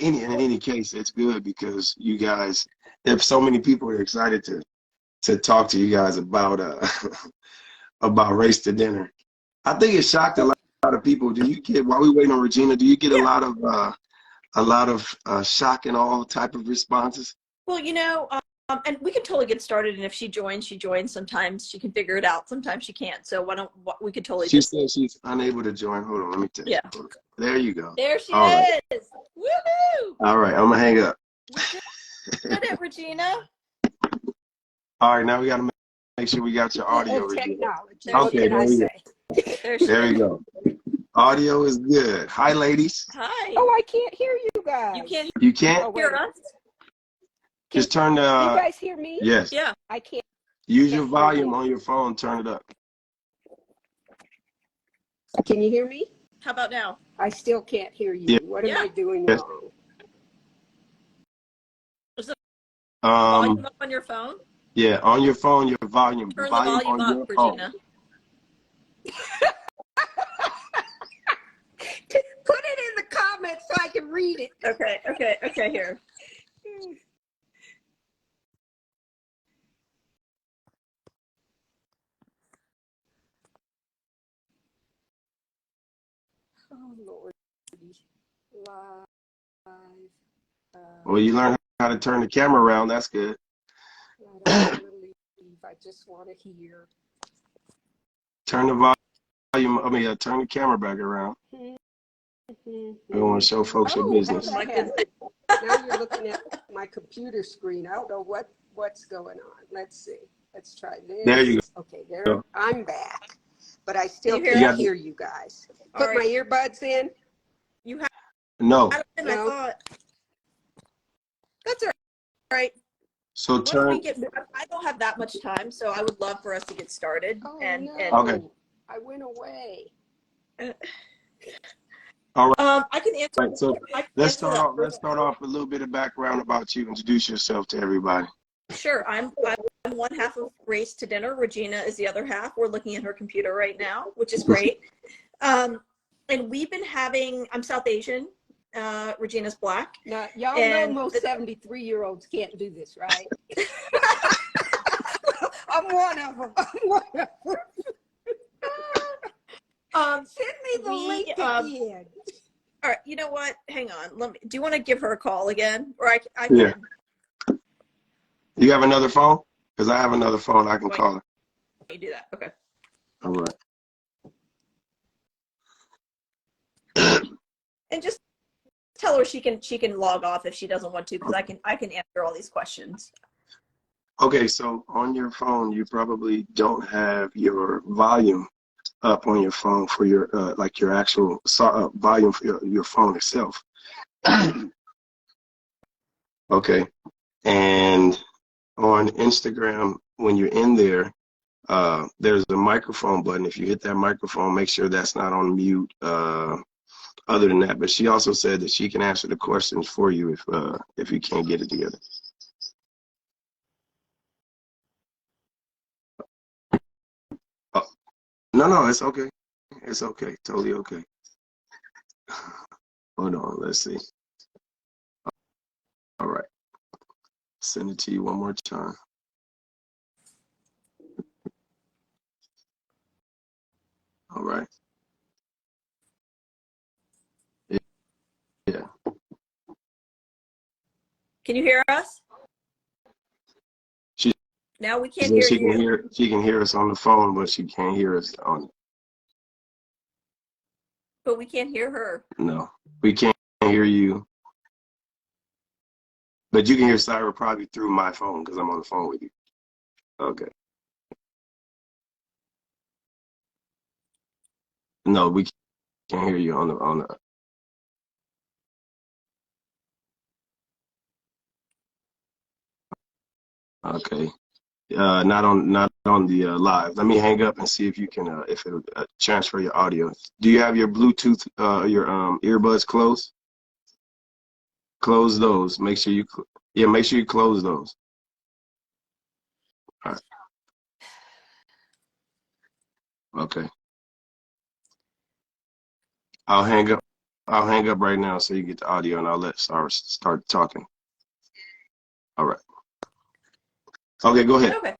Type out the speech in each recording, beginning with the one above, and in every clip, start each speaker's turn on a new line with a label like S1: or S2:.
S1: in any case, it's good because you guys, if so many people are excited to talk to you guys about about Race to Dinner. I think it shocked a lot of people. Do you get, while we waiting on Regina, do you get
S2: Yeah.
S1: a lot of shock and all type of responses?
S2: Well, you know, and we can totally get started. And if she joins, she joins. Sometimes she can figure it out. Sometimes she can't. So why don't we could totally
S1: She
S2: just.
S1: said she's unable to join. Hold on, let me tell you.
S2: Yeah.
S1: There you go.
S2: There she
S1: All right.
S2: is. Woohoo!
S1: All right, I'm gonna hang up.
S2: We did it, Regina.
S1: All right, now we gotta make sure we got your audio.
S3: Technology.
S1: Okay, there we go.
S2: There she
S1: There
S2: is.
S1: we go. Audio is good. Hi, ladies.
S2: Hi.
S3: Oh, I can't hear you guys.
S2: You can't
S1: You can't?
S3: Oh, wait.
S2: hear us?
S1: Just turn the.
S3: You guys hear me?
S1: Yes.
S2: Yeah.
S3: I can't.
S1: Use your volume on your phone. Turn it up.
S3: Can you hear me?
S2: How about now?
S3: I still can't hear you.
S1: Yeah.
S3: What am I doing
S1: Yes.
S3: wrong?
S2: Volume up on your phone?
S1: Yeah, on your phone, your volume.
S2: Turn the volume
S1: on
S2: up,
S1: your
S2: Regina.
S3: Put it in the comments so I can read it.
S2: Okay, here.
S3: Oh, Lord. Live.
S1: Well, you learn how to turn the camera around. That's good.
S3: I don't want to leave. I just want to hear.
S1: Turn the volume. I mean, turn the camera back around. We want to show folks your business.
S3: Now you're looking at my computer screen. I don't know what's going on. Let's see. Let's try this.
S1: There you go.
S3: Okay, there. I'm back, but I still
S2: You hear
S3: can't
S1: us?
S3: hear you guys.
S2: All
S3: Put my earbuds in.
S2: You have
S1: No.
S2: I
S3: No.
S2: thought. That's all right.
S1: So
S2: What don't we
S1: turn.
S2: get? I don't have that much time, so I would love for us to get started.
S3: Oh,
S2: and
S3: no.
S1: Okay.
S3: I went away.
S1: All right.
S2: I can answer.
S1: Right, so
S2: I can
S1: let's
S2: answer
S1: start
S2: that
S1: off. Let's
S2: first.
S1: start off with a little bit of background about you. Introduce yourself to everybody.
S2: Sure. I'm one half of Race to Dinner. Regina is the other half. We're looking at her computer right now, which is great. And we've been having. I'm South Asian. Regina's Black.
S3: Now, y'all
S2: And
S3: know most 73-year-olds can't do this, right? I'm one of them. Send me the link again.
S2: All right. You know what? Hang on. Do you want to give her a call again, or I
S1: Yeah.
S2: can?
S1: You have another phone? Because I have another phone. I can call her.
S2: You do that. Okay.
S1: All right.
S2: And just tell her she can log off if she doesn't want to, because I can answer all these questions.
S1: Okay, so on your phone, you probably don't have your volume up on your phone for your like your actual volume for your phone itself. Okay, and on Instagram, when you're in there, there's a microphone button. If you hit that microphone, make sure that's not on mute. Other than that, but she also said that she can answer the questions for you if you can't get it together. No, it's okay. It's okay. Totally okay. Hold on. Let's see. All right. Send it to you one more time. All right. Yeah.
S2: Can you hear us? Now we can't hear you.
S1: She can hear us on the phone, but she can't hear us on.
S2: But we can't hear her.
S1: No, we can't hear you. But you can hear Saira probably through my phone because I'm on the phone with you. Okay. No, we can't hear you on the. Okay. Not on the live. Let me hang up and see if you can if it'll transfer your audio. Do you have your Bluetooth your earbuds closed? Close those. Make sure you make sure you close those. All right. Okay. I'll hang up I'll hang up right now so you get the audio, and I'll let Sarah start talking. All right. Okay, go ahead.
S2: Okay.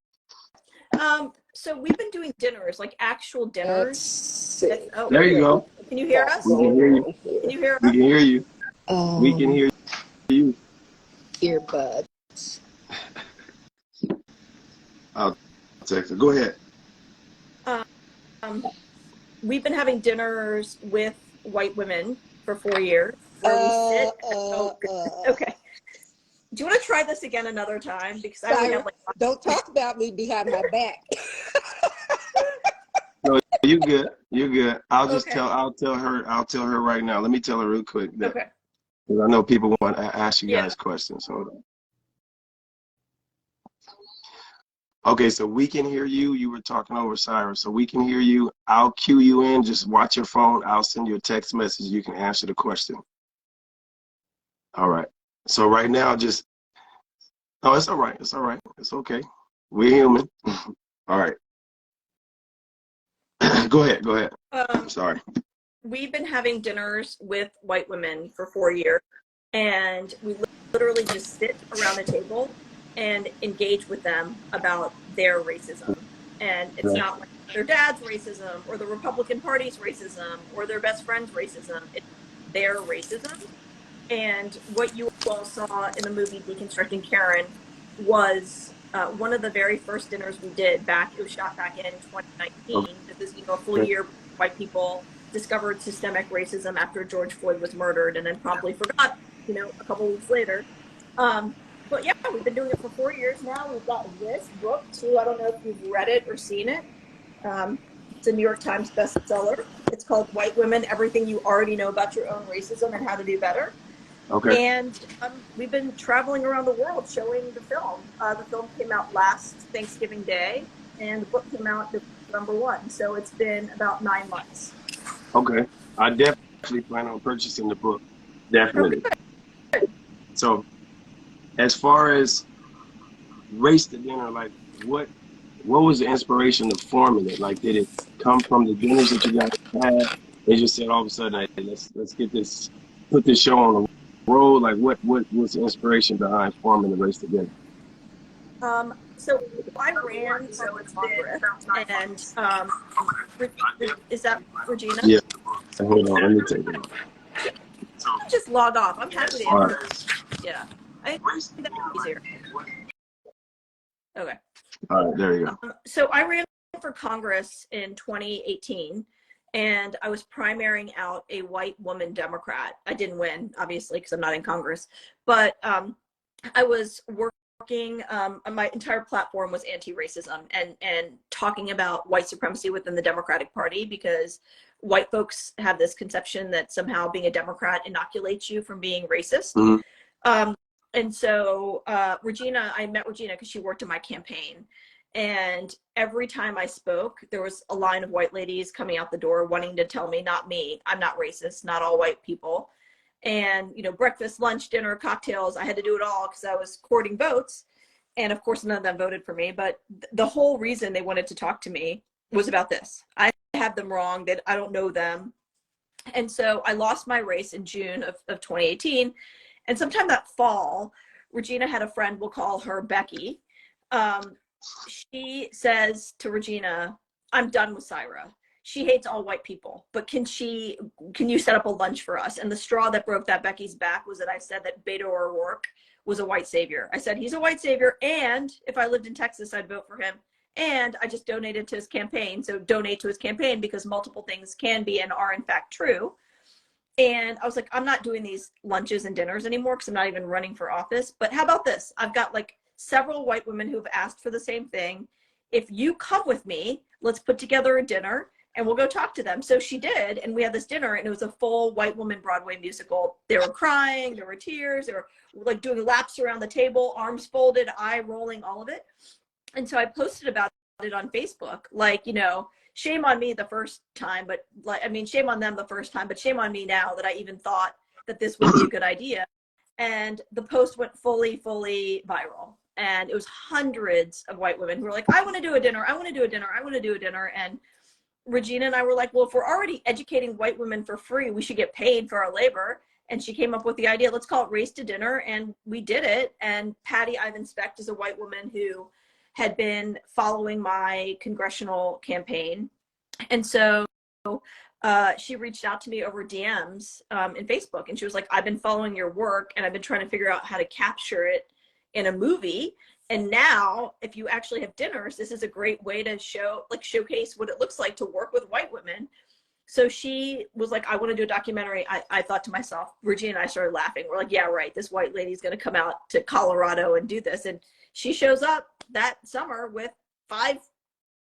S2: So we've been doing dinners, like actual dinners.
S3: Let's see.
S2: Oh,
S1: There you go.
S2: can you hear us?
S1: We can hear you.
S2: Can you hear
S1: We
S2: us?
S1: can hear you. We can hear you.
S3: Earbuds.
S1: I'll text her. Go ahead.
S2: We've been having dinners with white women for 4 years where we sit. Okay. Do you want to try this again another time? Because I only have like.
S3: Don't talk about me behind my back.
S1: No, you good. You good. I'll just
S2: Okay.
S1: I'll tell her right now. Let me tell her real quick that,
S2: Okay.
S1: because I know people want to ask you
S2: Yeah.
S1: guys questions. Hold on. Okay, so we can hear you. You were talking over Saira, so we can hear you. I'll cue you in. Just watch your phone. I'll send you a text message. You can answer the question. All right. So right now, just, oh, it's all right. It's all right. It's okay. We're human. All right. Go ahead. Go ahead. I'm sorry.
S2: We've been having dinners with white women for 4 years, and we literally just sit around the table and engage with them about their racism. And it's not like their dad's racism or the Republican Party's racism or their best friend's racism. It's their racism. And what you all saw in the movie Deconstructing Karen was one of the very first dinners we did back. It was shot back in 2019. This is, a full year white people discovered systemic racism after George Floyd was murdered and then promptly forgot, a couple weeks later. But yeah, we've been doing it for 4 years now. We've got this book too. I don't know if you've read it or seen it. It's a New York Times bestseller. It's called White Women, Everything You Already Know About Your Own Racism and How to Do Better.
S1: Okay.
S2: And we've been traveling around the world showing the film. The film came out last Thanksgiving Day, and the book came out November 1. So it's been about 9 months.
S1: Okay. I definitely plan on purchasing the book. Definitely.
S2: Okay.
S1: So, as far as Race2Dinner, like what was the inspiration of forming it? Like, did it come from the dinners that you guys had? They just said all of a sudden, hey, let's put this show on the road. Like, what was the inspiration behind forming the Race2Dinner?
S2: So I ran for Congress, and is that Regina?
S1: Yeah. Hold on, let me take it.
S2: Just log off. I'm happy to answer. Yeah, I think that's easier. Okay.
S1: All right, there you go.
S2: So I ran for Congress in 2018, and I was primarying out a white woman Democrat. I didn't win, obviously, because I'm not in Congress, but I was working, my entire platform was anti-racism and talking about white supremacy within the Democratic Party, because white folks have this conception that somehow being a Democrat inoculates you from being racist. Mm-hmm. And so Regina, I met Regina because she worked in my campaign. And every time I spoke, there was a line of white ladies coming out the door wanting to tell me, not me, I'm not racist, not all white people. And, breakfast, lunch, dinner, cocktails, I had to do it all because I was courting votes. And of course, none of them voted for me. But the whole reason they wanted to talk to me was about this. I have them wrong, that I don't know them. And so I lost my race in June of 2018. And sometime that fall, Regina had a friend, we'll call her Becky. She says to Regina, I'm done with Saira. She hates all white people, but can you set up a lunch for us? And the straw that broke that Becky's back was that I said that Beto O'Rourke was a white savior. I said, he's a white savior, and if I lived in Texas, I'd vote for him. And I just donated to his campaign. So donate to his campaign, because multiple things can be and are in fact true. And I was like, I'm not doing these lunches and dinners anymore because I'm not even running for office. But how about this? I've got like several white women who've asked for the same thing. If you come with me, let's put together a dinner and we'll go talk to them. So she did. And we had this dinner, and it was a full white woman Broadway musical. They were crying, there were tears, they were like doing laps around the table, arms folded, eye rolling, all of it. And so I posted about it on Facebook, like, shame on me the first time, but shame on them the first time, but shame on me now that I even thought that this would be a good idea. And the post went fully viral. And it was hundreds of white women who were like, I want to do a dinner. I want to do a dinner. I want to do a dinner. And Regina and I were like, well, if we're already educating white women for free, we should get paid for our labor. And she came up with the idea, let's call it Race to Dinner. And we did it. And Patty Ivan Specht is a white woman who had been following my congressional campaign. And so she reached out to me over DMs in Facebook. And she was like, I've been following your work and I've been trying to figure out how to capture it in a movie. And now, if you actually have dinners, this is a great way to showcase what it looks like to work with white women. So she was like, I want to do a documentary. I thought to myself, Regina and I started laughing. We're like, yeah, right. This white lady's going to come out to Colorado and do this. And she shows up that summer with 5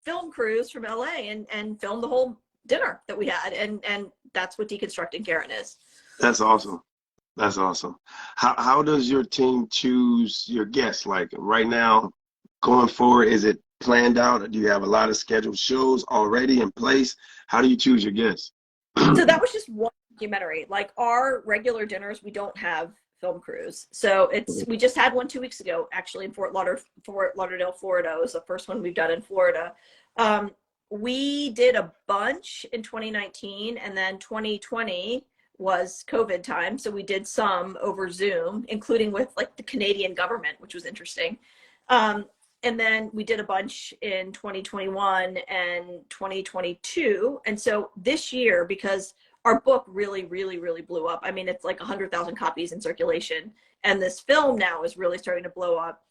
S2: film crews from LA and filmed the whole dinner that we had. And that's what Deconstructing Karen is.
S1: That's awesome. That's awesome. How does your team choose your guests? Like right now, going forward, is it planned out? Do you have a lot of scheduled shows already in place? How do you choose your guests?
S2: So that was just one documentary. Like our regular dinners, we don't have film crews. So we just had one 2 weeks ago, actually, in Fort Lauderdale, Florida. It was the first one we've done in Florida. We did a bunch in 2019, and then 2020 was COVID time. So we did some over Zoom, including with like the Canadian government, which was interesting. And then we did a bunch in 2021 and 2022. And so this year, because our book really, really, really blew up. I mean, it's like 100,000 copies in circulation. And this film now is really starting to blow up,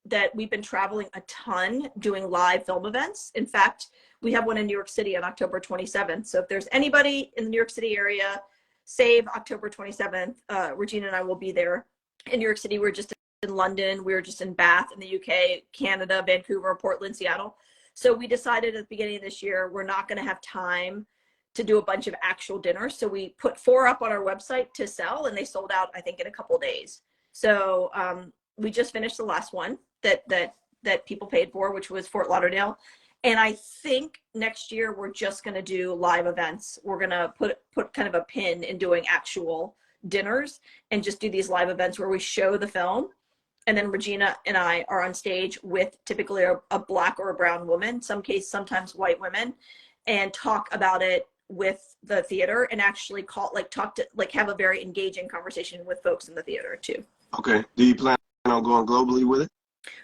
S2: that we've been traveling a ton doing live film events. In fact, we have one in New York City on October 27th. So if there's anybody in the New York City area, save October 27th. Regina and I will be there in New York City. We're just in London. We were just in Bath in the UK, Canada, Vancouver, Portland, Seattle. So we decided at the beginning of this year, we're not going to have time to do a bunch of actual dinners. So we put 4 up on our website to sell, and they sold out, I think, in a couple of days. So we just finished the last one that people paid for, which was Fort Lauderdale. And I think next year we're just going to do live events. We're going to put kind of a pin in doing actual dinners and just do these live events where we show the film. And then Regina and I are on stage with typically a black or a brown woman, sometimes white women, and talk about it with the theater and actually have a very engaging conversation with folks in the theater too.
S1: Okay. Do you plan on going globally with it?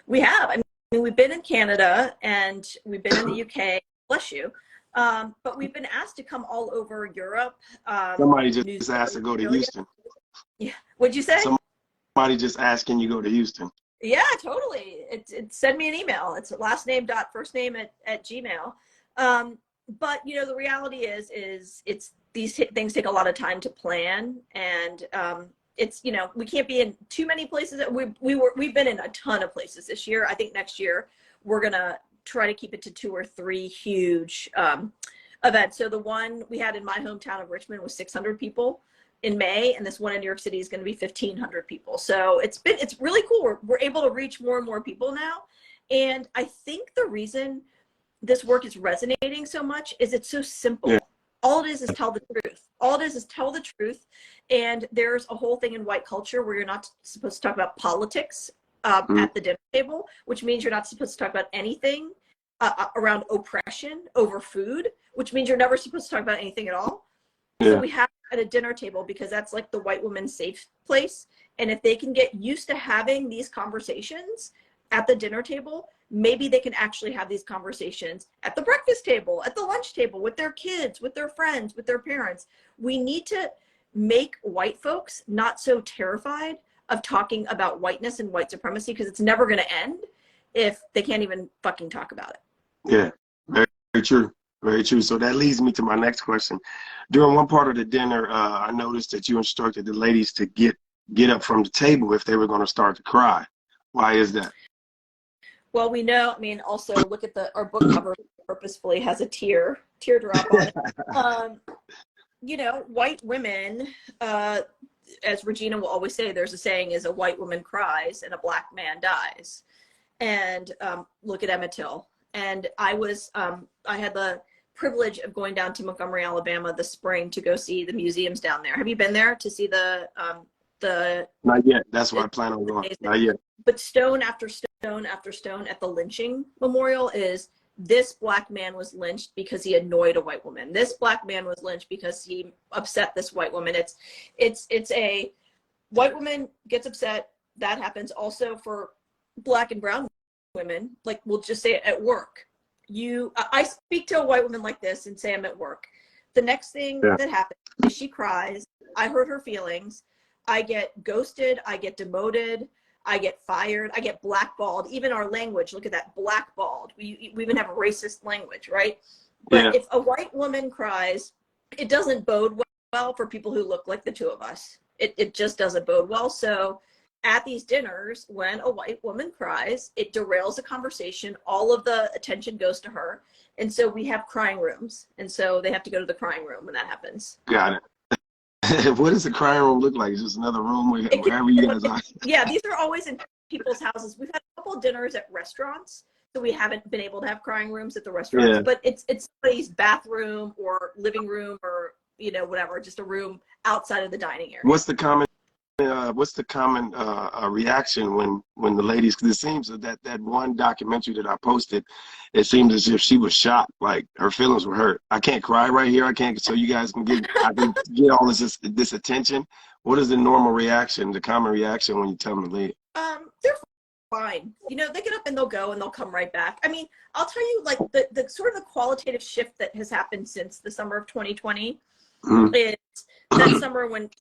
S2: We have. I mean, we've been in Canada and we've been in the UK, bless you. But we've been asked to come all over Europe.
S1: Somebody just asked to go to Houston.
S2: Yeah. What'd you say?
S1: Somebody just asked, can you go to Houston?
S2: Yeah, totally. Send me an email. It's last name dot first name at Gmail. But you know, the reality is these things take a lot of time to plan, and it's, you know, we can't be in too many places. We've been in a ton of places this year. I think next year we're gonna try to keep it to 2 or 3 huge events. So the one we had in my hometown of Richmond was 600 people in May, and this one in New York City is going to be 1,500 people. So it's really cool. We're able to reach more and more people now. And I think the reason this work is resonating so much is it's so simple. Yeah. All it is tell the truth. All it is tell the truth. And there's a whole thing in white culture where you're not supposed to talk about politics at the dinner table, which means you're not supposed to talk about anything around oppression over food, which means you're never supposed to talk about anything at all. Yeah. So we have at a dinner table because that's like the white woman's safe place. And if they can get used to having these conversations at the dinner table, maybe they can actually have these conversations at the breakfast table, at the lunch table, with their kids, with their friends, with their parents. We need to make white folks not so terrified of talking about whiteness and white supremacy, because it's never going to end if they can't even fucking talk about it.
S1: Yeah, very, very true. Very true. So that leads me to my next question. During one part of the dinner, I noticed that you instructed the ladies to get up from the table if they were going to start to cry. Why is that?
S2: Well, we know, I mean, also look at our book cover purposefully has a teardrop on it. You know, white women, as Regina will always say, there's a saying is a white woman cries and a black man dies. And look at Emmett Till. And I had the privilege of going down to Montgomery, Alabama this spring to go see the museums down there. Have you been there to see the
S1: Not yet. That's why I plan on going. Not yet.
S2: But stone after stone after stone at the lynching memorial is this black man was lynched because he annoyed a white woman. This black man was lynched because he upset this white woman. It's a white woman gets upset. That happens also for black and brown women. Like, we'll just say it at work. I speak to a white woman like this and say I'm at work. The next thing that happens is she cries. I hurt her feelings. I get ghosted. I get demoted. I get fired. I get blackballed. Even our language, look at that, blackballed. We even have a racist language, right? But if a white woman cries, it doesn't bode well for people who look like the two of us. It just doesn't bode well. So at these dinners, when a white woman cries, it derails the conversation. All of the attention goes to her. And so we have crying rooms. And so they have to go to the crying room when that happens.
S1: Got it. What does the crying room look like? Is just another room wherever you guys are?
S2: Yeah, these are always in people's houses. We've had a couple of dinners at restaurants, so we haven't been able to have crying rooms at the restaurants. Yeah. But it's somebody's bathroom or living room or, you know, whatever, just a room outside of the dining area.
S1: What's the common reaction when the ladies? Because it seems that one documentary that I posted, it seemed as if she was shocked, like her feelings were hurt. I can't cry right here. I can't, so you guys can get all this attention. What is the normal reaction, the common reaction when you tell them to leave?
S2: They're fine. You know, they get up and they'll go and they'll come right back. I mean, I'll tell you, like the sort of the qualitative shift that has happened since the summer of 2020 is that summer when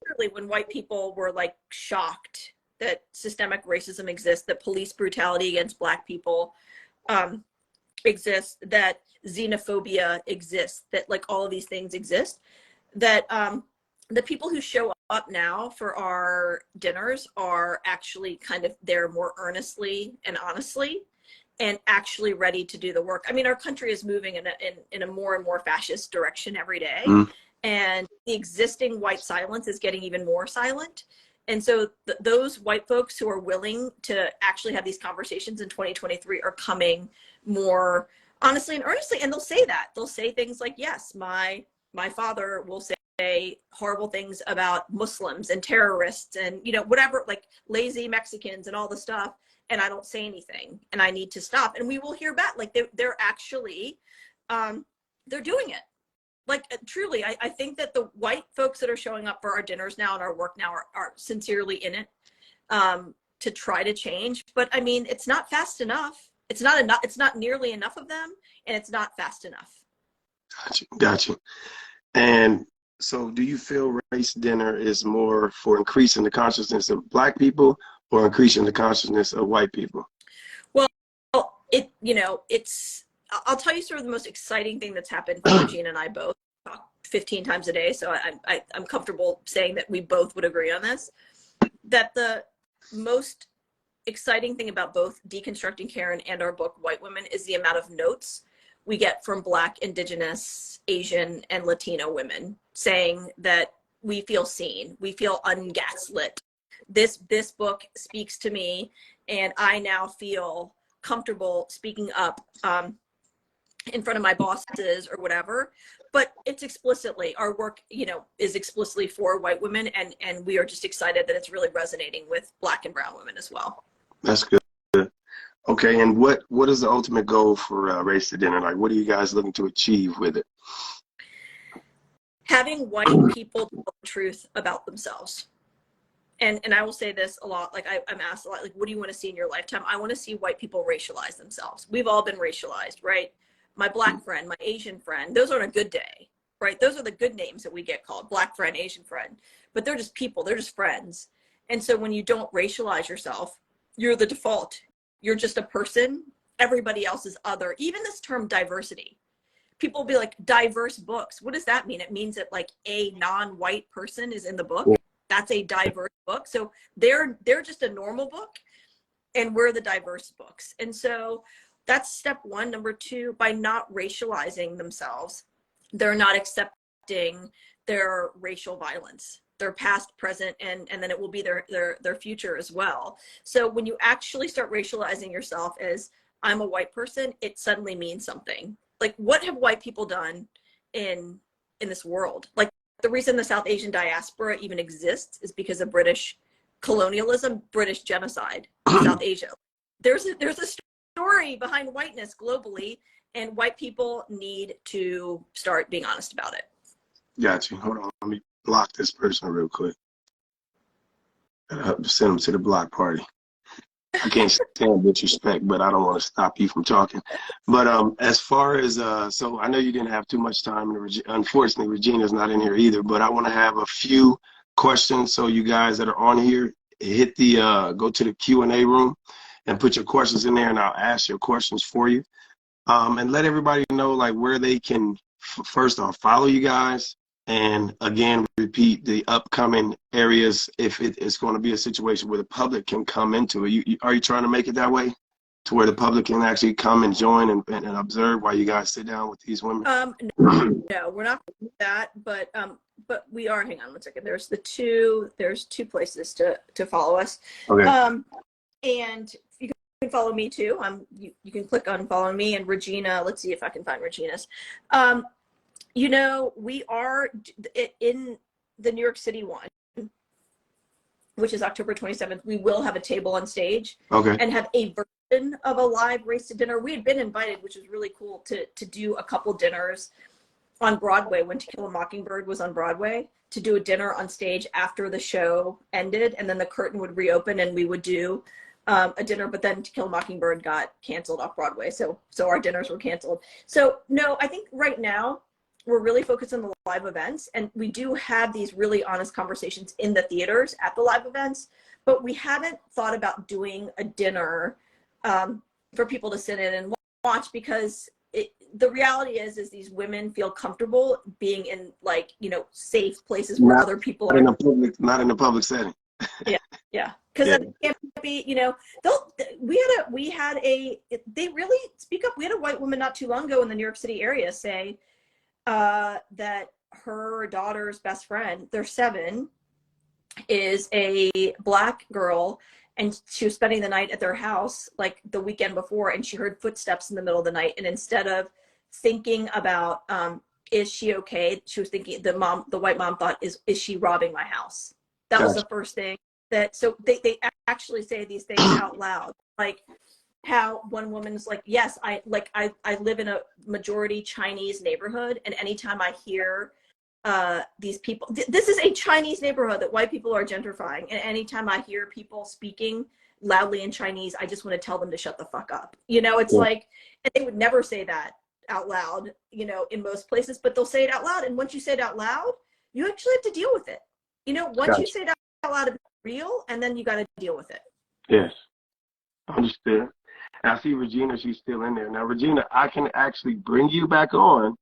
S2: white people were like shocked that systemic racism exists, that police brutality against black people exists, that xenophobia exists, that like all of these things exist, that the people who show up now for our dinners are actually kind of there more earnestly and honestly and actually ready to do the work. I mean, our country is moving in a more and more fascist direction every day. And the existing white silence is getting even more silent. And so those white folks who are willing to actually have these conversations in 2023 are coming more honestly and earnestly. And they'll say that. They'll say things like, yes, my father will say horrible things about Muslims and terrorists and, you know, whatever, like lazy Mexicans and all the stuff. And I don't say anything and I need to stop. And we will hear back. Like they're actually, they're doing it. Like, truly, I think that the white folks that are showing up for our dinners now and our work now are sincerely in it to try to change. But I mean, it's not fast enough. It's not enough. It's not nearly enough of them, and it's not fast enough.
S1: Gotcha. And so do you feel Race Dinner is more for increasing the consciousness of black people or increasing the consciousness of white people?
S2: Well, I'll tell you sort of the most exciting thing that's happened for Regina and I both. Talk 15 times a day, so I'm comfortable saying that we both would agree on this. That the most exciting thing about both Deconstructing Karen and our book White Women is the amount of notes we get from Black, Indigenous, Asian, and Latino women saying that we feel seen, we feel ungaslit. This book speaks to me, and I now feel comfortable speaking up in front of my bosses or whatever. But it's explicitly, our work, you know, is explicitly for white women, and we are just excited that it's really resonating with Black and brown women as well.
S1: That's good. Okay, and what is the ultimate goal for Race to Dinner? Like, what are you guys looking to achieve with it?
S2: Having white people tell the truth about themselves. And I will say this a lot, like I'm asked a lot, like, what do you want to see in your lifetime? I want to see white people racialize themselves. We've all been racialized, right? My Black friend, my Asian friend, those are on a good day, right? Those are the good names that we get called, Black friend, Asian friend, but they're just people, they're just friends. And so when you don't racialize yourself, you're the default. You're just a person, everybody else is other. Even this term diversity, people will be like, diverse books. What does that mean? It means that like a non-white person is in the book. That's a diverse book. So they're just a normal book and we're the diverse books. And so that's step one. Number two, by not racializing themselves, they're not accepting their racial violence, their past, present, and then it will be their future as well. So when you actually start racializing yourself as I'm a white person, it suddenly means something. Like, what have white people done in this world? Like, the reason the South Asian diaspora even exists is because of British colonialism, British genocide in South Asia. There's a story behind whiteness globally, and white people need to start being honest about it.
S1: Got you. Hold on. Let me block this person real quick. Send them to the block party. I can't stand disrespect, but I don't want to stop you from talking. But as far as, so I know you didn't have too much time. And unfortunately, Regina's not in here either. But I want to have a few questions. So you guys that are on here, hit the, go to the Q&A room and put your questions in there, and I'll ask your questions for you. And let everybody know like where they can, first off, follow you guys. And again, repeat the upcoming areas if it's going to be a situation where the public can come into it. Are you trying to make it that way to where the public can actually come and join and observe while you guys sit down with these women?
S2: No, we're not doing that, but we are. Hang on one second. There's two places to follow us.
S1: Okay.
S2: And you can follow me too. You can click on follow me and Regina. Let's see if I can find Regina's. You know, we are in the New York City one, which is October 27th. We will have a table on stage,
S1: okay,
S2: and have a version of a live Race to Dinner. We had been invited, which was really cool, to do a couple dinners on Broadway when To Kill a Mockingbird was on Broadway, to do a dinner on stage after the show ended, and then the curtain would reopen and we would do a dinner. But then To Kill a Mockingbird got canceled off Broadway, so our dinners were canceled. So no, I think right now we're really focused on the live events, and we do have these really honest conversations in the theaters at the live events, but we haven't thought about doing a dinner for people to sit in and watch, because the reality is these women feel comfortable being in, like, you know, safe places where other people are
S1: not in a public setting.
S2: yeah, because it can't be, you know, they really speak up. We had a white woman not too long ago in the New York City area say that her daughter's best friend, they're 7, is a Black girl, and she was spending the night at their house like the weekend before, and she heard footsteps in the middle of the night, and instead of thinking about is she okay, she was thinking, the white mom thought, is she robbing my house? That was the first thing. That, so they actually say these things out loud, like how one woman's like, yes, I live in a majority Chinese neighborhood, and anytime I hear these people, this is a Chinese neighborhood that white people are gentrifying, and anytime I hear people speaking loudly in Chinese, I just want to tell them to shut the fuck up. You know, it's like, and they would never say that out loud, you know, in most places, but they'll say it out loud. And once you say it out loud, you actually have to deal with it. You know, once you say it out loud, it's real, and then you got to deal with it.
S1: Yes, understood. I see Regina, she's still in there. Now, Regina, I can actually bring you back on,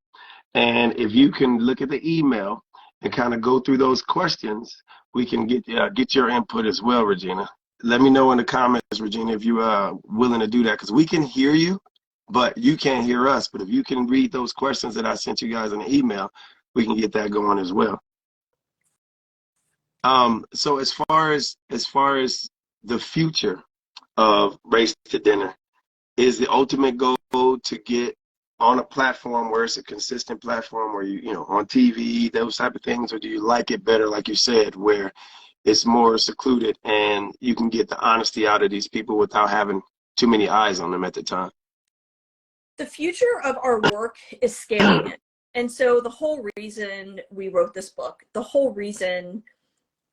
S1: and if you can look at the email and kind of go through those questions, we can get your input as well, Regina. Let me know in the comments, Regina, if you're willing to do that, because we can hear you, but you can't hear us. But if you can read those questions that I sent you guys in the email, we can get that going as well. So as far as the future of Race to Dinner, is the ultimate goal to get on a platform where it's a consistent platform where you know, on TV, those type of things, or do you like it better, like you said, where it's more secluded and you can get the honesty out of these people without having too many eyes on them at the time?
S2: The future of our work is scaling it. And so the whole reason we wrote this book, the whole reason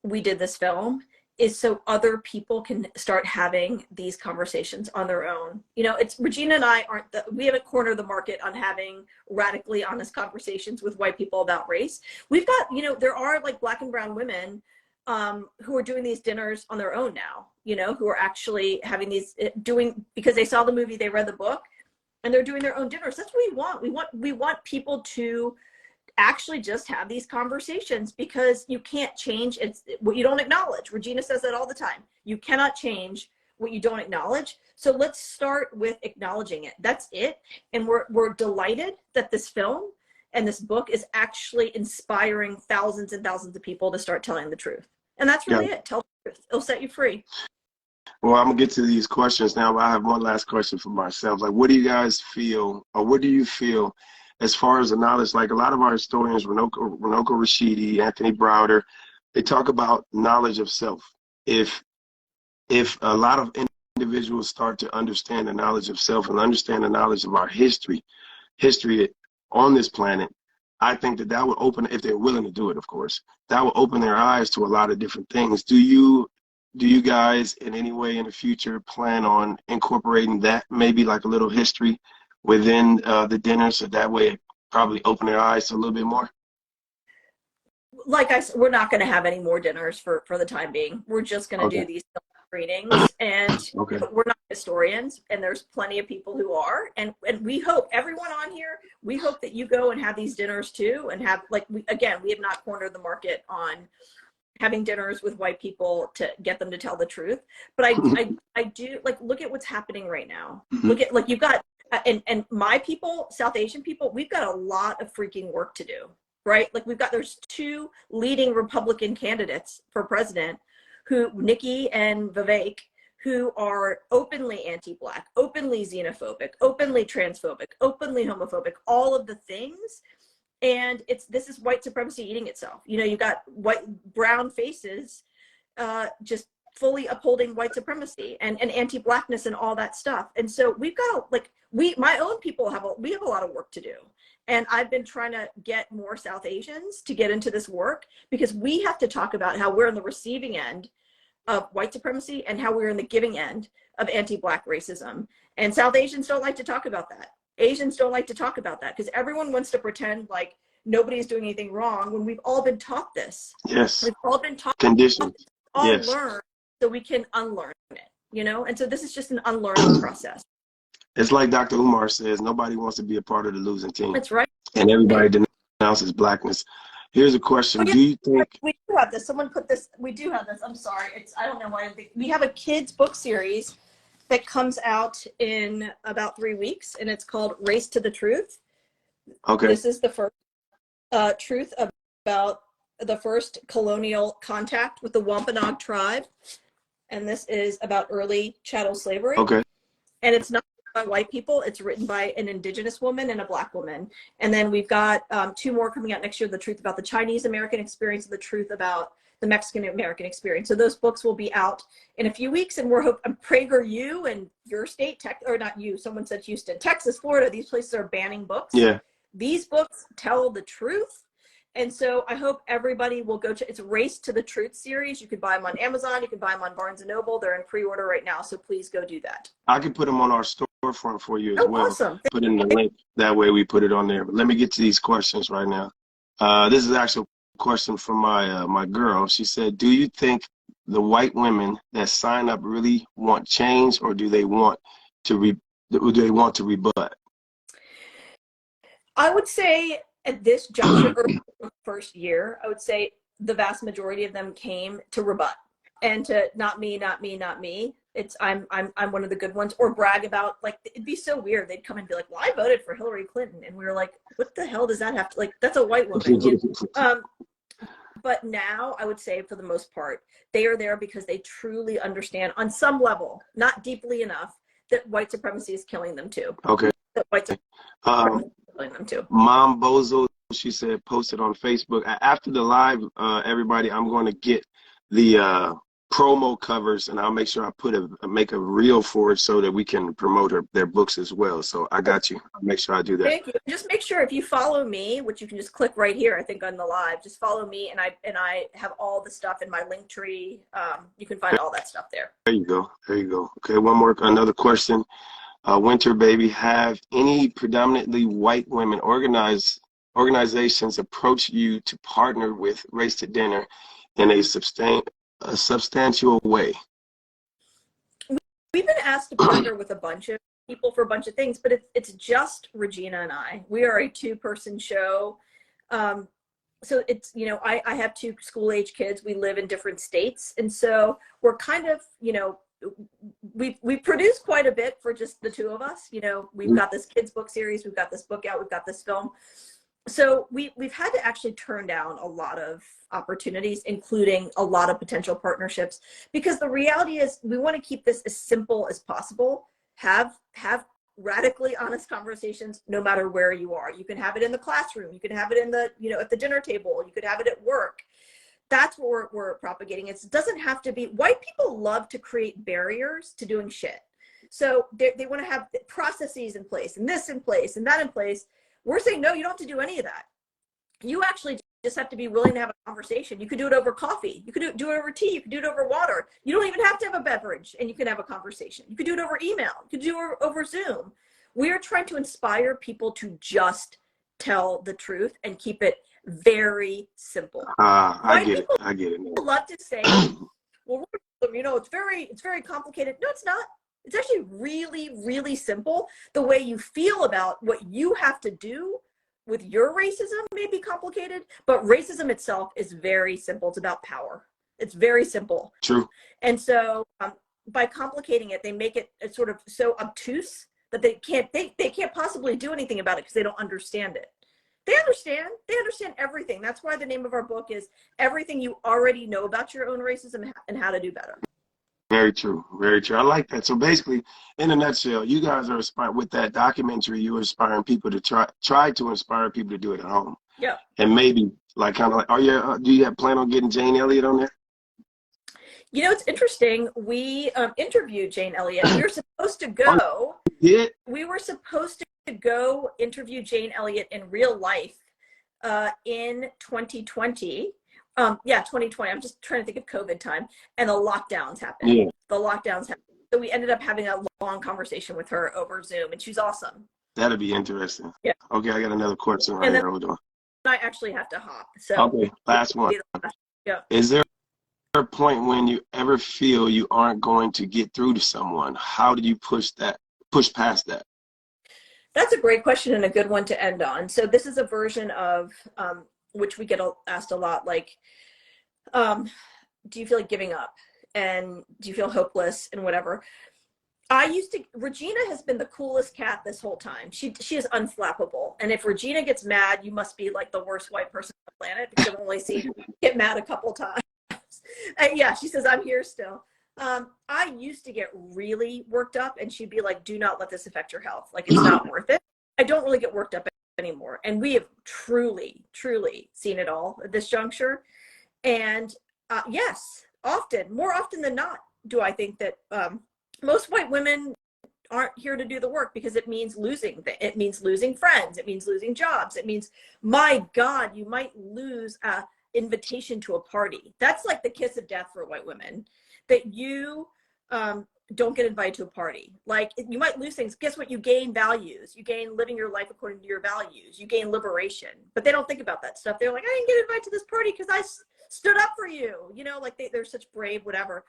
S2: we did this film, is so other people can start having these conversations on their own. You know, it's Regina and I we haven't cornered the market on having radically honest conversations with white people about race. We've got, you know, there are like Black and brown women who are doing these dinners on their own now, you know, who are actually having these, because they saw the movie, they read the book, and they're doing their own dinners. That's what we want. We want people to actually just have these conversations, because you can't change what you don't acknowledge. Regina says that all the time. You cannot change what you don't acknowledge. So let's start with acknowledging it. That's it. And we're delighted that this film and this book is actually inspiring thousands and thousands of people to start telling the truth. And that's really it. Tell the truth. It'll set you free.
S1: Well, I'm gonna get to these questions now, but I have one last question for myself. Like, what do you guys feel, or what do you feel as far as the knowledge? Like, a lot of our historians, Runoko Rashidi, Anthony Browder, they talk about knowledge of self. If a lot of individuals start to understand the knowledge of self and understand the knowledge of our history on this planet, I think that that would open, if they're willing to do it, of course, that will open their eyes to a lot of different things. Do you guys in any way in the future plan on incorporating that, maybe like a little history within the dinner, so that way it probably open their eyes to a little bit more?
S2: Like I said, we're not going to have any more dinners for the time being. We're just going to do these screenings, and we're not historians, and there's plenty of people who are, and we hope everyone on here, we hope that you go and have these dinners too, and have, like, we have not cornered the market on having dinners with white people to get them to tell the truth, but I do, like, look at what's happening right now. Look at, like, you've got and my people, South Asian people, we've got a lot of freaking work to do, right? Like, there's two leading Republican candidates for president, Nikki and Vivek, who are openly anti-Black, openly xenophobic, openly transphobic, openly homophobic, all of the things. And this is white supremacy eating itself. You know, you got brown faces just fully upholding white supremacy and anti-Blackness and all that stuff. And so we've got, like, my own people we have a lot of work to do. And I've been trying to get more South Asians to get into this work, because we have to talk about how we're on the receiving end of white supremacy and how we're in the giving end of anti-Black racism. And South Asians don't like to talk about that. Asians don't like to talk about that, because everyone wants to pretend like nobody's doing anything wrong when we've all been taught this.
S1: Yes.
S2: We've all been taught,
S1: conditioned.
S2: all
S1: Yes.
S2: learned, so we can unlearn it, you know? And so this is just an unlearning process.
S1: It's like Dr. Umar says, nobody wants to be a part of the losing team.
S2: That's right.
S1: And everybody denounces Blackness. Here's a question.
S2: Oh, yeah.
S1: Do you think
S2: We do have this? Someone put this. We do have this. I'm sorry. I don't know why. We have a kids book series that comes out in about 3 weeks, and it's called Race to the Truth.
S1: Okay.
S2: This is the first truth about the first colonial contact with the Wampanoag tribe, and this is about early chattel slavery.
S1: Okay.
S2: And it's not by white people. It's written by an Indigenous woman and a Black woman. And then we've got 2 more coming out next year, the truth about the Chinese American experience and the truth about the Mexican American experience. So those books will be out in a few weeks, and we're hoping PragerU and your state, or not you, someone said Houston, Texas, Florida, these places are banning books.
S1: Yeah.
S2: These books tell the truth. And so I hope everybody will go to, it's Race to the Truth series. You can buy them on Amazon. You can buy them on Barnes & Noble. They're in pre-order right now. So please go do that.
S1: I can put them on our storefront for you as well.
S2: Awesome.
S1: Put in the link. That way we put it on there. But let me get to these questions right now. This is actually a question from my girl. She said, do you think the white women that sign up really want change, or do they want to rebut?
S2: I would say at this juncture, early first year, I would say the vast majority of them came to rebut and to not me, not me, not me. It's I'm one of the good ones, or brag about, like, it'd be so weird. They'd come and be like, well, I voted for Hillary Clinton. And we were like, what the hell does that have to, like, that's a white woman. You know? But now I would say for the most part, they are there because they truly understand on some level, not deeply enough, that white supremacy is killing them too.
S1: Okay.
S2: That white supremacy is killing them too.
S1: Mom Bozo, she said, posted on Facebook. After the live, everybody, I'm going to get the promo covers, and I'll make sure I make a reel for it so that we can promote their books as well. So I got you. I'll make sure I do that.
S2: Thank you. Just make sure if you follow me, which you can just click right here, I think on the live, just follow me, and I have all the stuff in my link tree. You can find all that stuff there.
S1: There you go. There you go. Okay, another question. Winter Baby, have any predominantly white women organizations approach you to partner with Race2Dinner in a substantial way?
S2: We've been asked to partner with a bunch of people for a bunch of things, but it's just Regina and I. We are a 2-person show. So it's, you know, I have 2 school-age kids. We live in different states. And so we're kind of, you know, we produce quite a bit for just the 2 of us. You know, we've got this kids book series, we've got this book out, we've got this film. So we've had to actually turn down a lot of opportunities, including a lot of potential partnerships, because the reality is we want to keep this as simple as possible. Have radically honest conversations no matter where you are. You can have it in the classroom, you can have it in the, you know, at the dinner table, you could have it at work. That's what we're propagating. It doesn't have to be, white people love to create barriers to doing shit. So they want to have processes in place and this in place and that in place. We're saying, no, you don't have to do any of that. You actually just have to be willing to have a conversation. You could do it over coffee. You could do it over tea. You could do it over water. You don't even have to have a beverage and you can have a conversation. You could do it over email. You could do it over Zoom. We are trying to inspire people to just tell the truth and keep it very simple.
S1: I get it. I get it.
S2: People love to say, well, you know, it's very complicated. No, it's not. It's actually really, really simple. The way you feel about what you have to do with your racism may be complicated, but racism itself is very simple. It's about power. It's very simple.
S1: True.
S2: And so by complicating it, they make it sort of so obtuse that they can't possibly do anything about it because they don't understand it. They understand everything. That's why the name of our book is Everything You Already Know About Your Own Racism and How to Do Better.
S1: Very true. Very true. I like that. So basically, in a nutshell, you guys are inspiring with that documentary. You're inspiring people to try to inspire people to do it at home.
S2: Yeah.
S1: And maybe like kind of like, do you have plan on getting Jane Elliott on there?
S2: You know, it's interesting. We interviewed Jane Elliott. We were supposed to go.
S1: Yeah.
S2: We were supposed to go interview Jane Elliott in real life in 2020. 2020. I'm just trying to think of COVID time, and the lockdowns happened.
S1: Yeah.
S2: The lockdowns happened. So we ended up having a long conversation with her over Zoom, and she's awesome.
S1: That'd be interesting.
S2: Yeah.
S1: Okay, I got another question right here. Hold on.
S2: I actually have to hop. So
S1: okay, last one.
S2: Yeah.
S1: Is there a point when you ever feel you aren't going to get through to someone? How do you push past that?
S2: That's a great question and a good one to end on. So this is a version of which we get asked a lot, like, do you feel like giving up? And do you feel hopeless and whatever? Regina has been the coolest cat this whole time. She is unflappable. And if Regina gets mad, you must be like the worst white person on the planet because I've only seen her get mad a couple times. And yeah, she says, I'm here still. I used to get really worked up and she'd be like, do not let this affect your health. Like, it's not worth it. I don't really get worked up anymore. And we have truly, truly seen it all at this juncture. And yes, more often than not, do I think that most white women aren't here to do the work because it means losing. It means losing friends. It means losing jobs. It means, my God, you might lose an invitation to a party. That's like the kiss of death for white women, that you don't get invited to a party. Like, you might lose things. Guess what? You gain values. You gain living your life according to your values. You gain liberation. But they don't think about that stuff. They're like, I didn't get invited to this party because I stood up for you. You know, like they're such brave, whatever.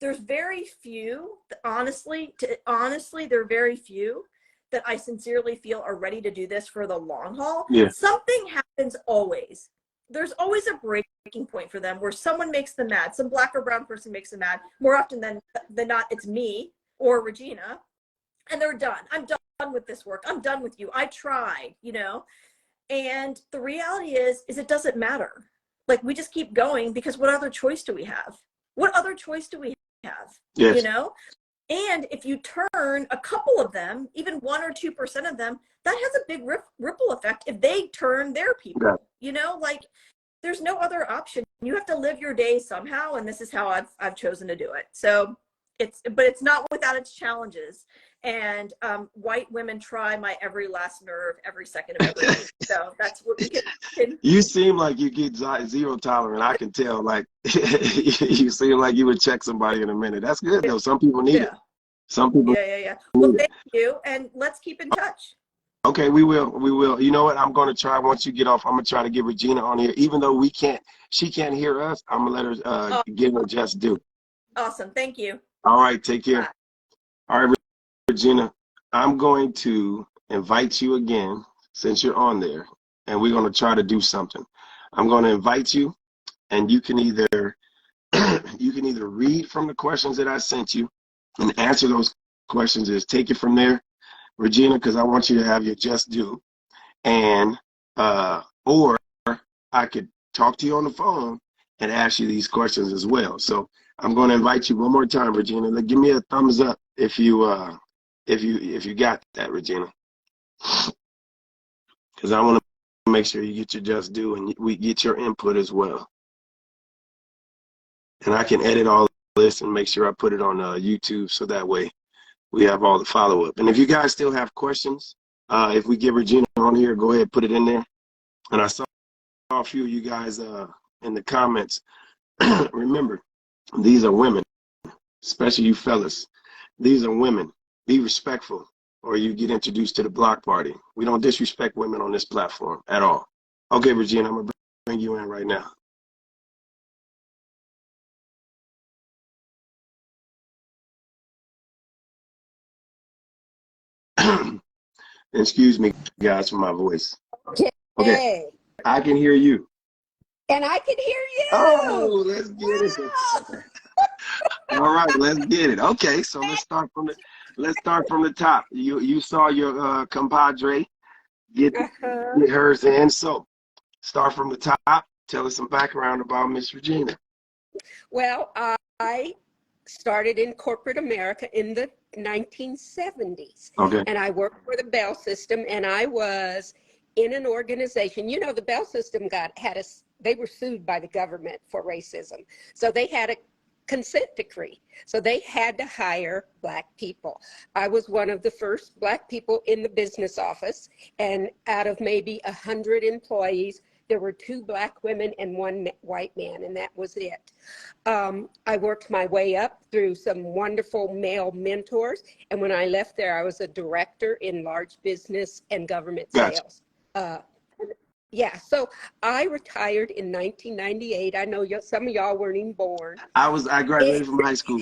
S2: There's very few, honestly, there are very few that I sincerely feel are ready to do this for the long haul.
S1: Yeah.
S2: Something happens always. There's always a breaking point for them where someone makes them mad. Some black or brown person makes them mad. More often than not, it's me or Regina, and they're done. I'm done with this work. I'm done with you. I tried, you know? And the reality is it doesn't matter. Like, we just keep going because what other choice do we have? What other choice do we have?
S1: Yes.
S2: You know? And if you turn a couple of them, even 1 or 2% of them, that has a big ripple effect if they turn their people. Yeah. You know, like, there's no other option. You have to live your day somehow, and this is how I've chosen to do it. So it's not without its challenges. And white women try my every last nerve every second of every day. So that's what we can. You
S1: seem like you get zero tolerant. I can tell. Like, you seem like you would check somebody in a minute. That's good though. Some people need it. Some people.
S2: Yeah. Well, thank you, and let's keep in touch.
S1: Okay, we will. You know what? I'm going to try, once you get off, I'm going to try to get Regina on here. Even though she can't hear us, I'm going to let her give her just due.
S2: Awesome. Thank you.
S1: All right. Take care.
S2: Bye.
S1: All right, Regina, I'm going to invite you again since you're on there, and we're going to try to do something. I'm going to invite you, and you can either read from the questions that I sent you and answer those questions. Take it from there, Regina, because I want you to have your just due. And or I could talk to you on the phone and ask you these questions as well. So I'm going to invite you one more time, Regina. Give me a thumbs up if you got that, Regina, because I want to make sure you get your just due and we get your input as well. And I can edit all this and make sure I put it on YouTube, so that way we have all the follow-up. And if you guys still have questions, if we get Regina on here, go ahead, put it in there. And I saw a few of you guys in the comments. Remember, these are women, especially you fellas. These are women. Be respectful, or you get introduced to the block party. We don't disrespect women on this platform at all. Okay, Regina, I'm going to bring you in right now. Excuse me, guys, for my voice. Okay, I can hear you.
S3: And I can hear you.
S1: Oh, let's get it. All right, let's get it. Okay, so let's start from the top. You saw your compadre get hers in. So start from the top. Tell us some background about Miss Regina.
S3: Well, I started in corporate America in the 1970s.
S1: Okay.
S3: And I worked for the Bell System, and I was in an organization. You know, the Bell System they were sued by the government for racism. So they had a consent decree. So they had to hire Black people. I was one of the first Black people in the business office, and out of maybe 100 employees, there were 2 Black women and 1 white man, and that was it. I worked my way up through some wonderful male mentors, and when I left there, I was a director in large business and government sales. Yeah, so I retired in 1998. I know some of y'all weren't even born.
S1: I graduated from high school.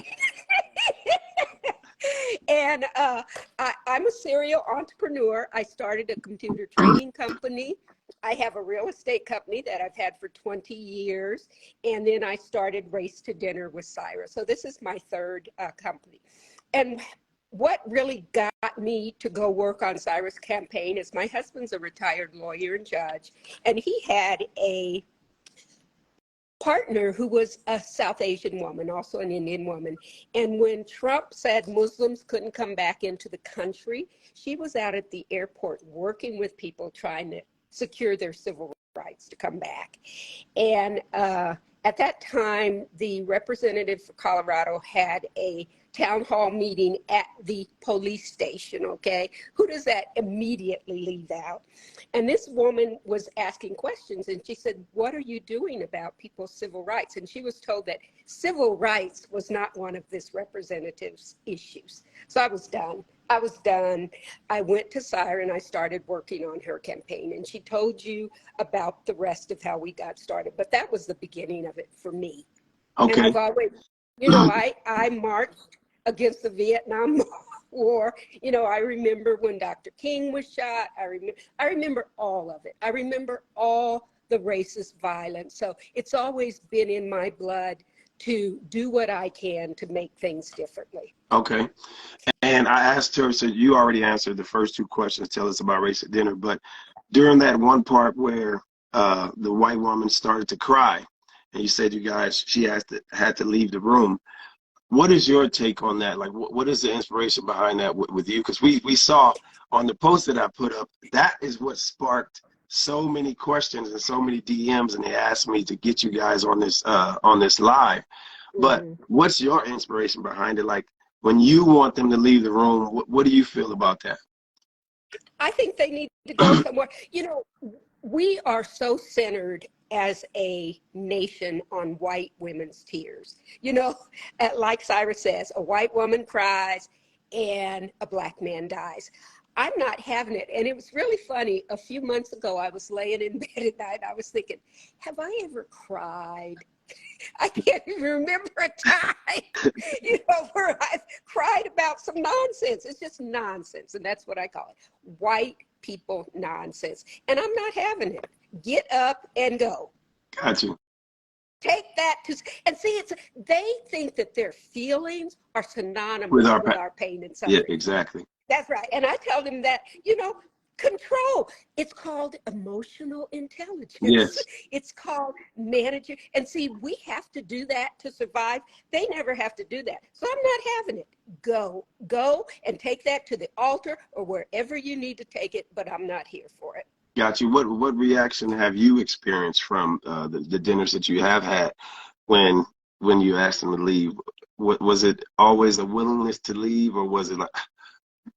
S3: And I'm a serial entrepreneur. I started a computer training company. I have a real estate company that I've had for 20 years. And then I started Race2Dinner with Saira. So this is my 3rd company. And what really got me to go work on Saira's campaign is my husband's a retired lawyer and judge, and he had a partner who was a South Asian woman, also an Indian woman. And when Trump said Muslims couldn't come back into the country, she was out at the airport working with people trying to secure their civil rights to come back. And at that time, the representative for Colorado had a town hall meeting at the police station, okay? Who does that immediately leave out? And this woman was asking questions, and she said, what are you doing about people's civil rights? And she was told that civil rights was not one of this representative's issues. So I was done. I went to Saira and I started working on her campaign, and she told you about the rest of how we got started. But that was the beginning of it for me.
S1: Okay.
S3: And I've always, you know, I marched against the Vietnam War. You know, I remember when Dr. King was shot. I remember all of it. I remember all the racist violence. So it's always been in my blood to do what I can to make things differently.
S1: Okay. And I asked her, so you already answered the first 2 questions, tell us about Race2Dinner, but during that one part where the white woman started to cry, and you said she had to leave the room, what is your take on that? Like, what is the inspiration behind that with you? Because we saw on the post that I put up, that is what sparked so many questions and so many DMs, and they asked me to get you guys on this live. But what's your inspiration behind it? Like, when you want them to leave the room, what do you feel about that?
S3: I think they need to go somewhere. You know, we are so centered as a nation on white women's tears. You know, like Saira says, a white woman cries and a Black man dies. I'm not having it. And it was really funny. A few months ago, I was laying in bed at night. I was thinking, have I ever cried? I can't even remember a time, you know, where I've cried about some nonsense. It's just nonsense. And that's what I call it. White people nonsense. And I'm not having it. Get up and go.
S1: Got you.
S3: Take that and see, they think that their feelings are synonymous with our pain and suffering.
S1: Yeah, exactly.
S3: That's right. And I tell them that, you know, control. It's called emotional intelligence.
S1: Yes.
S3: It's called managing. And see, we have to do that to survive. They never have to do that. So I'm not having it. Go and take that to the altar or wherever you need to take it, but I'm not here for it.
S1: Got you. What reaction have you experienced from the dinners that you have had when when you asked them to leave? Was it always a willingness to leave, or was it like,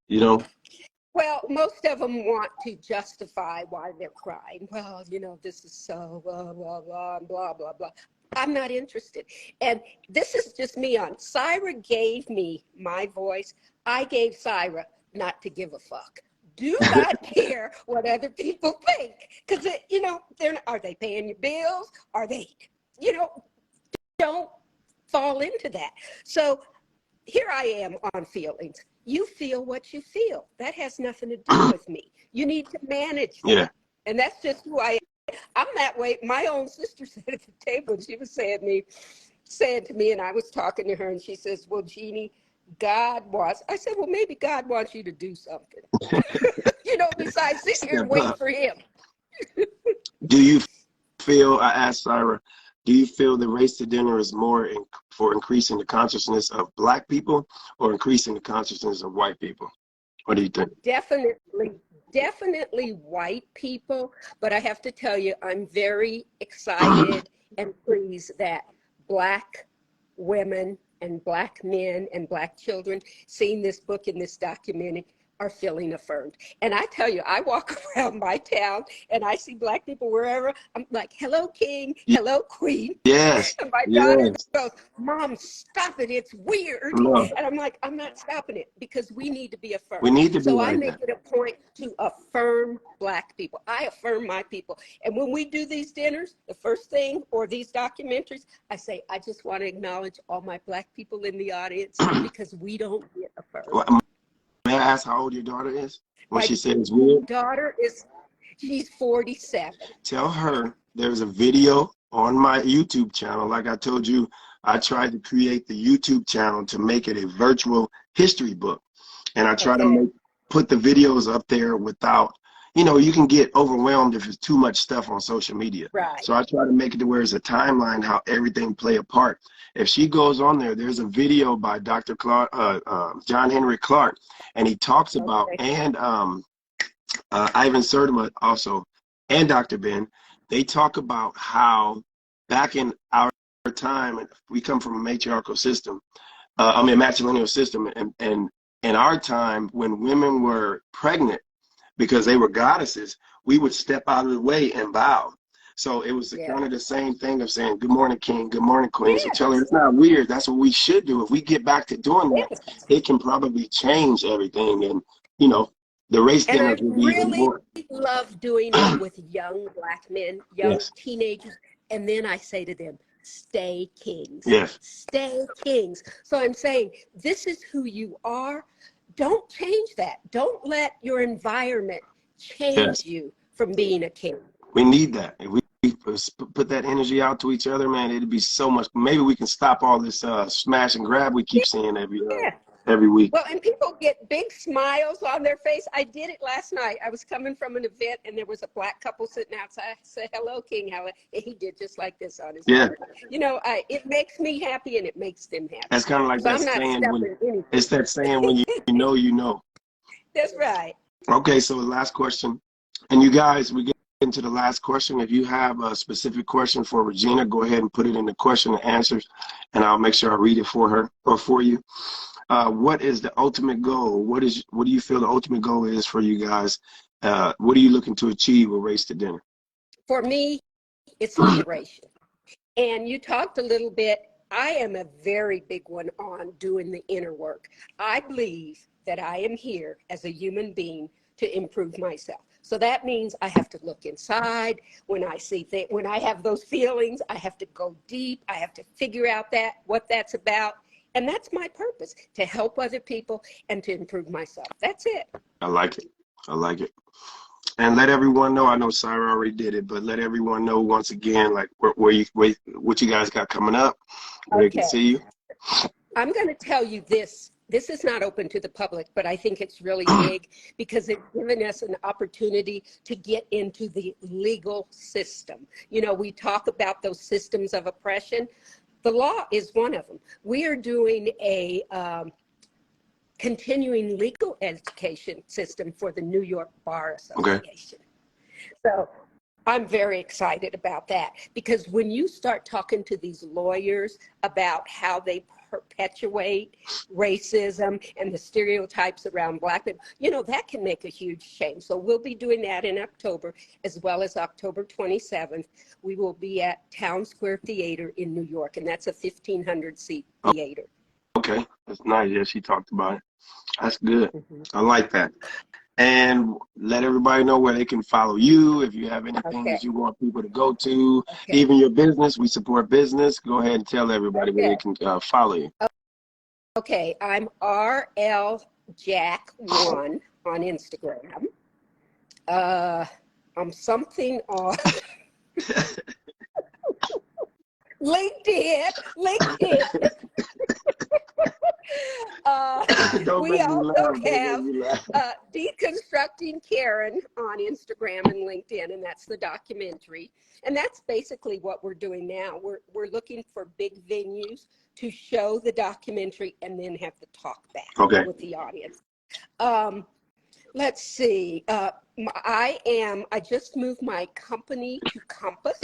S1: you know?
S3: Well, most of them want to justify why they're crying. Well, you know, this is so blah, blah, blah, blah, blah, blah. I'm not interested. And this is just me on. Saira gave me my voice. I gave Saira not to give a fuck. Do not care what other people think. Because, you know, are they paying your bills? Are they, you know, don't fall into that. So here I am on feelings. You feel what you feel. That has nothing to do with me. You need to manage that.
S1: Yeah.
S3: And that's just who I am. I'm that way. My own sister sat at the table and she was saying to me, and I was talking to her, and she says, well, Jeannie, God wants, I said, well, maybe God wants you to do something. You know, besides sit here and wait for him.
S1: Do you feel, I asked Saira, do you feel the Race to Dinner is more for increasing the consciousness of Black people or increasing the consciousness of white people? What do you think?
S3: Definitely white people. But I have to tell you, I'm very excited and pleased that Black women and Black men and Black children seeing this book and this documentary are feeling affirmed. And I tell you, I walk around my town and I see Black people wherever. I'm like, hello, King, hello, Queen.
S1: Yes.
S3: And my daughter
S1: Yes.
S3: goes, Mom, stop it. It's weird.
S1: No.
S3: And I'm like, I'm not stopping it because we need to be affirmed.
S1: We need to be
S3: so
S1: like
S3: I make
S1: that.
S3: it a point to affirm Black people. I affirm my people. And when we do these dinners, the first thing, or these documentaries, I say, I just want to acknowledge all my Black people in the audience because we don't get affirmed.
S1: Well, may I ask how old your daughter is? When
S3: My
S1: she said it's weird?
S3: daughter she's 47.
S1: Tell her there's a video on my YouTube channel. Like I told you, I tried to create the YouTube channel to make it a virtual history book. And I try to put the videos up there without, you know, you can get overwhelmed if it's too much stuff on social media.
S3: Right.
S1: So I try to make it to where it's a timeline, how everything play a part. If she goes on there, there's a video by Dr. Clark, John Henry Clark, and he talks about, and Ivan Sertima also, and Dr. Ben, they talk about how back in our time, we come from a matriarchal system, a matrilineal system, and in our time, when women were pregnant, because they were goddesses, we would step out of the way and bow. So it was kind of the same thing of saying, good morning, King, good morning, Queen. So tell her it's not weird. That's what we should do. If we get back to doing that, it can probably change everything. And, you know, the race dinners will be even more.
S3: I really love doing it with young Black men, young teenagers. And then I say to them, stay kings.
S1: Yes.
S3: Stay kings. So I'm saying, this is who you are. Don't change that. Don't let your environment change you from being a king.
S1: We need that. If we put that energy out to each other, man, it'd be so much. Maybe we can stop all this smash and grab we keep seeing every week.
S3: Well, and people get big smiles on their face. I did it last night. I was coming from an event and there was a Black couple sitting outside. I said, hello, King. How? And he did just like this on his phone. You know, it makes me happy and it makes them happy.
S1: That's kind of like that saying. It's that saying when you know, you know.
S3: That's right.
S1: Okay, so the last question. And you guys, we get into the last question. If you have a specific question for Regina, go ahead and put it in the question and answers, and I'll make sure I read it for her or for you. What is the ultimate goal? What do you feel the ultimate goal is for you guys? What are you looking to achieve with Race to Dinner?
S3: For me, it's liberation. And you talked a little bit. I am a very big one on doing the inner work. I believe that I am here as a human being to improve myself. So that means I have to look inside. When I see things, when I have those feelings, I have to go deep. I have to figure out what that's about. And that's my purpose, to help other people and to improve myself. That's it.
S1: I like it. I like it. And let everyone know, I know Saira already did it, but let everyone know once again, like what you guys got coming up, where they can see you.
S3: I'm going to tell you this. This is not open to the public, but I think it's really big because it's given us an opportunity to get into the legal system. You know, we talk about those systems of oppression. The law is one of them. We are doing a continuing legal education system for the New York Bar Association. So I'm very excited about that, because when you start talking to these lawyers about how they perpetuate racism and the stereotypes around Black people, you know, that can make a huge change. So we'll be doing that in October, as well as October 27th. We will be at Town Square Theater in New York, and that's a 1,500 seat theater.
S1: Okay, that's nice. Yeah, she talked about it. That's good.
S3: Mhm.
S1: I like that. And let everybody know where they can follow you. If you have anything
S3: Okay.
S1: that you want people to go to,
S3: Okay.
S1: even your business, we support business. Go ahead and tell everybody where they can follow you.
S3: Okay, I'm RLJack1 on Instagram. I'm something on LinkedIn.
S1: Don't
S3: We
S1: make me
S3: also
S1: laugh. Don't make
S3: have
S1: me laugh.
S3: Deconstructing Karen on Instagram and LinkedIn, and that's the documentary. And that's basically what we're doing now. We're looking for big venues to show the documentary and then have the talk back with the audience. Let's see. I just moved my company to Compass,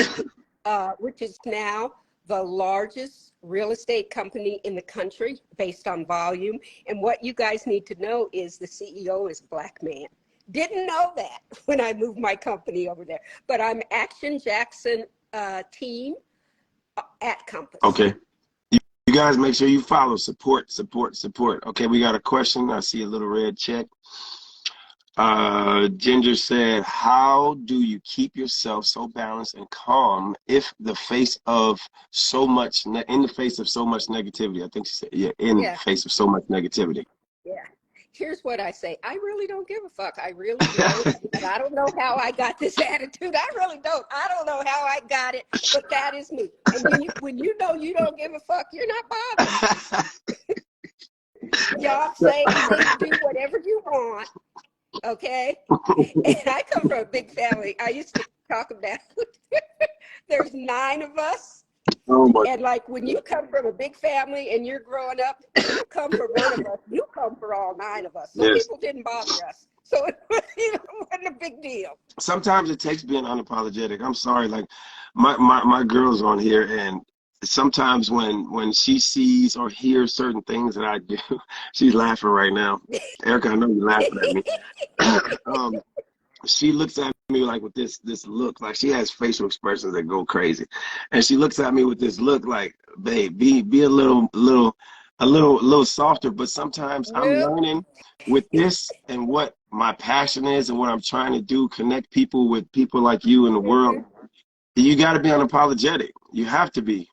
S3: which is now the largest real estate company in the country based on volume. And what you guys need to know is the CEO is a Black man. Didn't know that when I moved my company over there, but I'm Action Jackson team at Compass.
S1: Okay. You guys make sure you follow, support. Okay, we got a question. I see a little red check. Ginger said, how do you keep yourself so balanced and calm if the face of so much in the face of so much negativity? I think she said, the face of so much negativity.
S3: Yeah. Here's what I say. I really don't give a fuck. I really don't. And I don't know how I got this attitude. I really don't. I don't know how I got it, but that is me. And when you know you don't give a fuck, you're not bothered. Y'all say, do whatever you want. Okay? And I come from a big family. I used to talk about there's 9 of us. And like when you come from a big family and you're growing up, you don't come for one of us, you come for all 9 of us. So people didn't bother us. So it wasn't a big deal.
S1: Sometimes it takes being unapologetic. I'm sorry, like my girl's on here, and sometimes when she sees or hears certain things that I do, she's laughing right now. Erica, I know you're laughing at me. She looks at me like with this look, like she has facial expressions that go crazy, and she looks at me with this look like, babe, be a little softer. But sometimes I'm learning with this and what my passion is and what I'm trying to do, connect people with people like you in the world. You got to be unapologetic. You have to be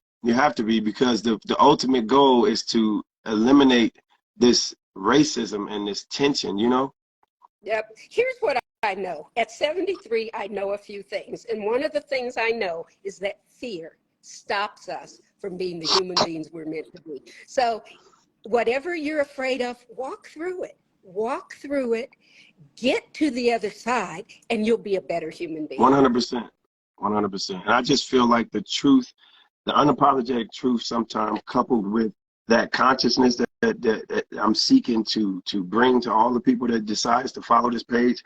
S1: because the ultimate goal is to eliminate this racism and this tension, you know?
S3: Yep. Here's what I know. At 73, I know a few things. And one of the things I know is that fear stops us from being the human beings we're meant to be. So whatever you're afraid of, walk through it. Walk through it. Get to the other side, and you'll be a better human being.
S1: 100%. 100%. And I just feel like the truth, the unapologetic truth, sometimes coupled with that consciousness that I'm seeking to bring to all the people that decides to follow this page,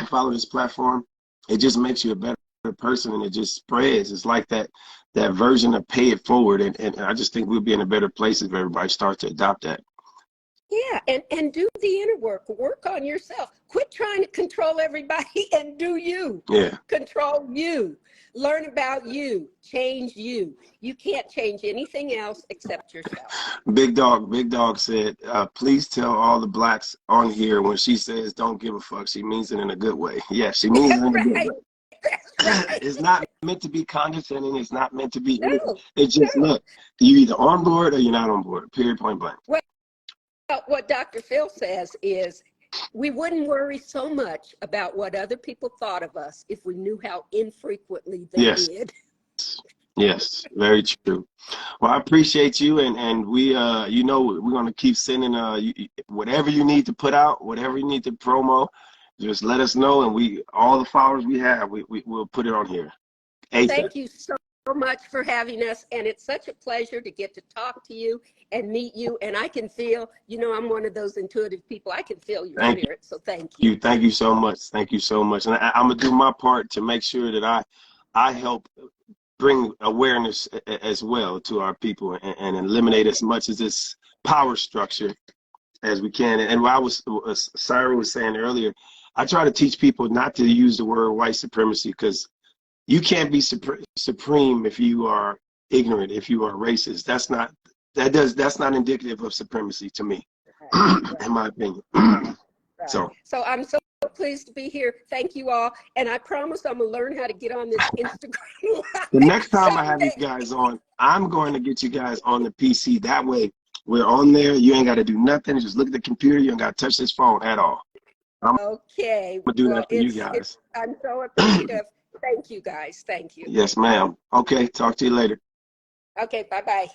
S1: follow this platform, it just makes you a better person, and it just spreads. It's like that version of pay it forward, and I just think we'll be in a better place if everybody starts to adopt that.
S3: Yeah, and do the inner work. Work on yourself. Quit trying to control everybody and do you.
S1: Yeah.
S3: Control you. Learn about you. Change you. You can't change anything else except yourself.
S1: Big Dog said, please tell all the Blacks on here when she says don't give a fuck, she means it in a good way. Yeah, she means it in a good way. Right. It's not meant to be condescending. It's not meant to be anything. It's just, look, you're either on board or you're not on board, period, point blank.
S3: Well, what Dr. Phil says is we wouldn't worry so much about what other people thought of us if we knew how infrequently they did.
S1: Yes, very true. Well, I appreciate you, and we, you know, we're going to keep sending whatever you need to put out, whatever you need to promo, just let us know, and all the followers we have, we'll put it on here. ASAP.
S3: Thank you so much for having us, and it's such a pleasure to get to talk to you and meet you. And I can feel, you know, I'm one of those intuitive people. I can feel your spirit, so thank you.
S1: Thank you so much. Thank you so much. And I'm gonna do my part to make sure that I help bring awareness as well to our people and eliminate as much of this power structure as we can. And what Saira was saying earlier, I try to teach people not to use the word white supremacy, because you can't be supreme if you are ignorant, if you are racist. That's not indicative of supremacy to me, in my opinion. So
S3: I'm so pleased to be here. Thank you all. And I promise I'm going to learn how to get on this Instagram.
S1: The next time I have you guys on, I'm going to get you guys on the PC. That way we're on there. You ain't got to do nothing. Just look at the computer. You don't got to touch this phone at all.
S3: Okay.
S1: I'm going to do that for you guys.
S3: I'm so appreciative. Thank you, guys. Thank you.
S1: Yes, ma'am. Okay. Talk to you later.
S3: Okay. Bye-bye.